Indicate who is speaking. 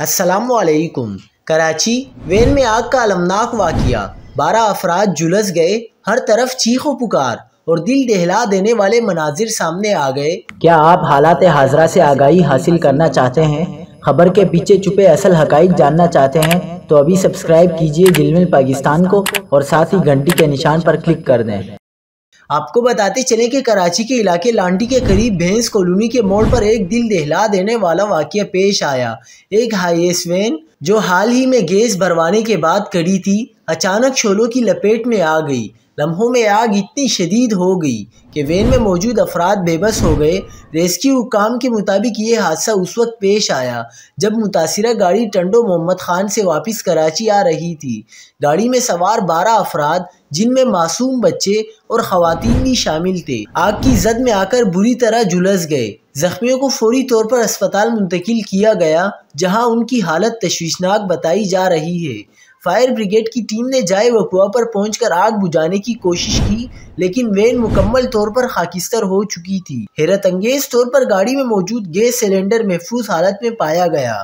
Speaker 1: السلام علیکم۔ کراچی وین میں آگ کا المناک واقعہ، 12 افراد جھلس گئے، ہر طرف چیخ و پکار اور دل دہلا دینے والے مناظر سامنے آ گئے۔
Speaker 2: کیا آپ حالات حاضرہ سے آگاہی حاصل کرنا چاہتے ہیں؟ خبر کے پیچھے چھپے اصل حقائق جاننا چاہتے ہیں تو ابھی سبسکرائب کیجئے جلمل پاکستان کو اور ساتھ ہی گھنٹی کے نشان پر کلک کر دیں۔
Speaker 1: آپ کو بتاتے چلیں کہ کراچی کے علاقے لانڈی کے قریب بھینس کالونی کے موڑ پر ایک دل دہلا دینے والا واقعہ پیش آیا۔ ایک ہائی ایس وین جو حال ہی میں گیس بھروانے کے بعد کھڑی تھی، اچانک شعلوں کی لپیٹ میں آ گئی۔ لمحوں میں آگ اتنی شدید ہو گئی کہ وین میں موجود افراد بے بس ہو گئے۔ ریسکیو حکام کے مطابق یہ حادثہ اس وقت پیش آیا جب متاثرہ گاڑی ٹنڈو محمد خان سے واپس کراچی آ رہی تھی۔ گاڑی میں سوار 12 افراد جن میں معصوم بچے اور خواتین بھی شامل تھے، آگ کی زد میں آ کر بری طرح جھلس گئے۔ زخمیوں کو فوری طور پر اسپتال منتقل کیا گیا جہاں ان کی حالت تشویشناک بتائی جا رہی ہے۔ فائر بریگیڈ کی ٹیم نے جائے وقوع پر پہنچ کر آگ بجھانے کی کوشش کی لیکن وین مکمل طور پر خاکستر ہو چکی تھی۔ حیرت انگیز طور پر گاڑی میں موجود گیس سلنڈر محفوظ حالت میں پایا گیا۔